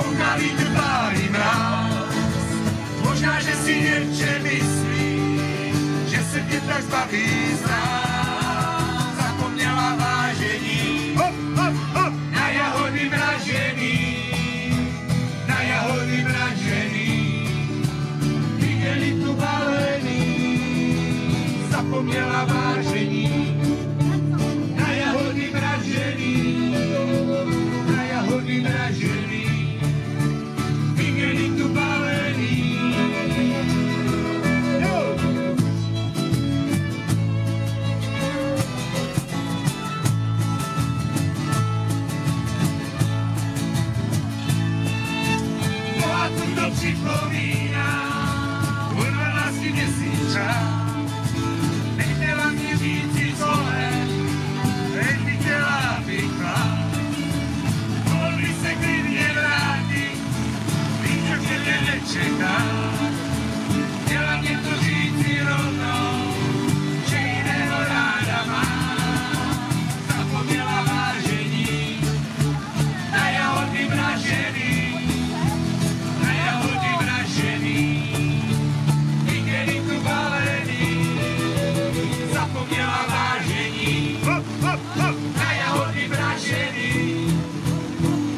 vonka vítr pálí mráz. Možná, že si děvče myslí, že se tě tak zbaví z nás. Zapomněla vážení, hop, hop, hop, na jahody mražený, na jahody mražený, igelitu balený. Zapomněla vážení, na jahody mražený, na jahody mražený, igelitu balený. To připomíná o 12 měsíc řád. Nechtěla mi říci zole, teď mi chtěla vyklát. Mohli se klidně vrátit, víš, jak mě nečeká. Chtěla mě to říci rovnou, že jiného ráda má. Zapomněla vážení, na jahody mražený. Zapomněla vážení, hop, hop, hop, na jahody mražený,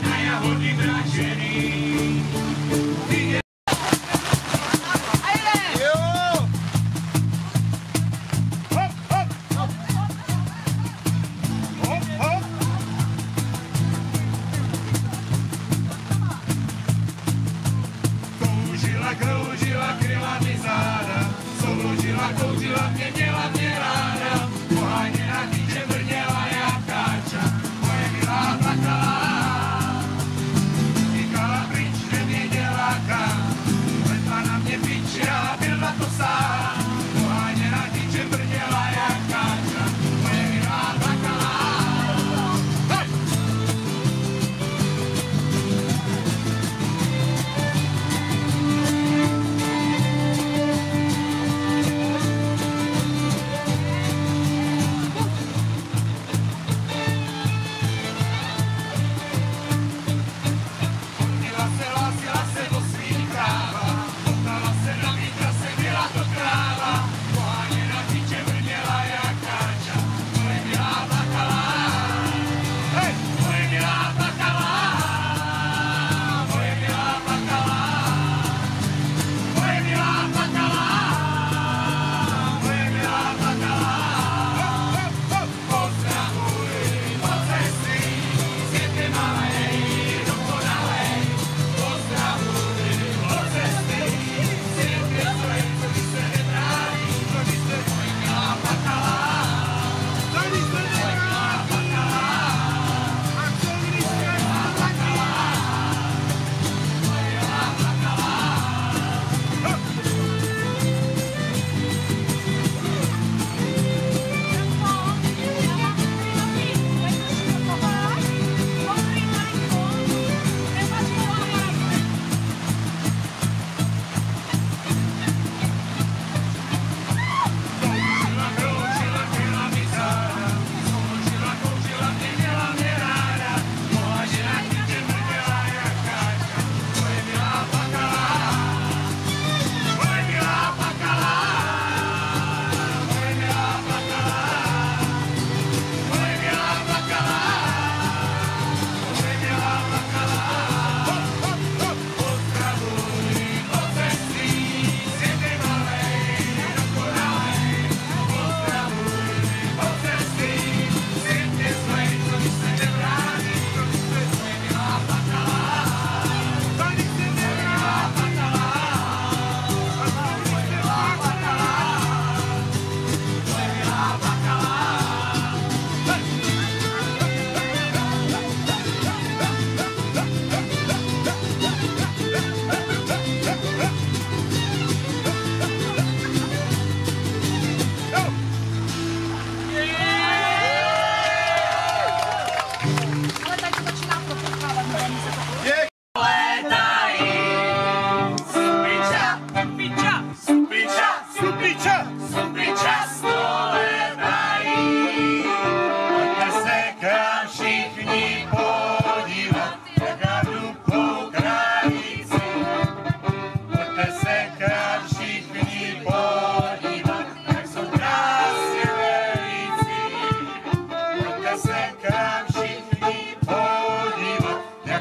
na jahody mražený. Kroužila, kryla mi záda, souložila, kouřila, mě měla mě ráda. Poháněna týče brněla jak káča, moje milá plakala. Říkala pryč, nevěděla kam, letla na mě piče a byl na to sám. Poháněna týče brněla jak káča, moje milá plakala. Hej!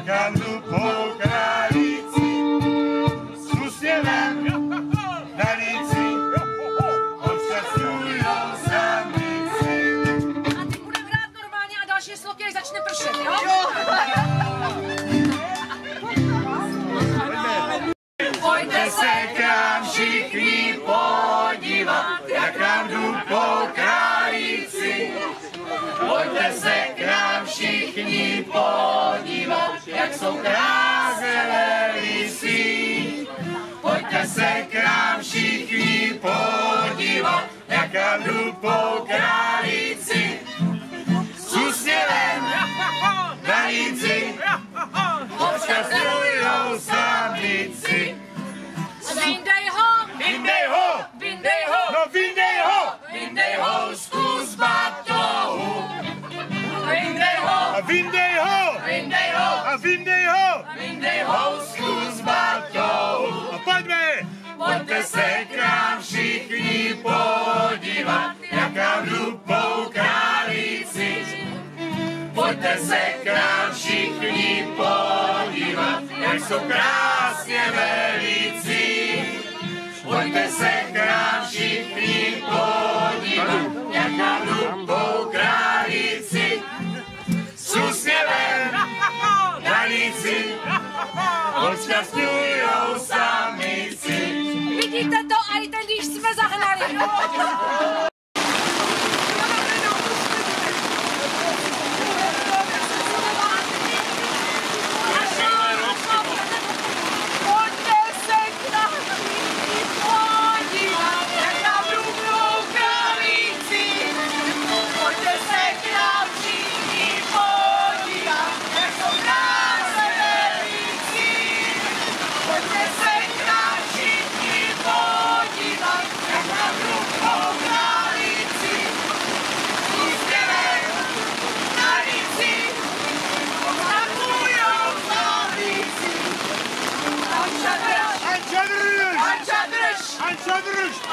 jaká jdu po králíci, s úsměvem na líci, odčasujou samici. A teď budeme hrát normálně a další sloky, až začne pršet, jo? Pojďte se k nám všichni podívat, jak nám jdu po králíci. Pojďte se k nám všichni podívat, jak jsou krásné lísí. Pojďte se k nám všichni podívat, jak nám jdu po králíci. S úsměvem na líci, odčasujou samici. Vyndej ho! Vyndej ho! Vyndej ho! No vyndej ho! Vyndej ho! Zkus batohu! Vyndej ho! A vyndej ho! Vyndej ho! A vyndej ho! Vyndej ho! Zkus batohu! A pojďme! Pojďte se k nám všichni podívat, jak nám jdu po králíci. Pojďte se k nám všichni podívat, jak jsou krásně velící. Pojďte se k nám všichni podívat, jak nám jdu po králíci. S úsměvem na líci, odšťastňujou samici. Vidíte to, a i ten, když jsme zahnali.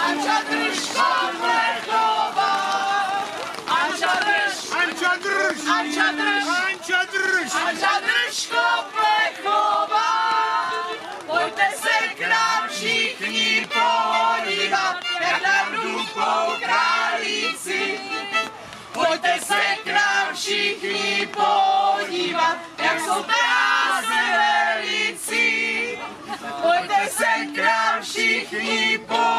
Anča držka plechová. Anča drž. Anča drž. Anča drž. Anča drž. Anča držko plechová. Pojďte se k nám všichni podívat, jak nám jdu po králíci. Pojďte se k nám všichni podívat, jak jsou krásné velící. Pojďte se k nám všichni podívat.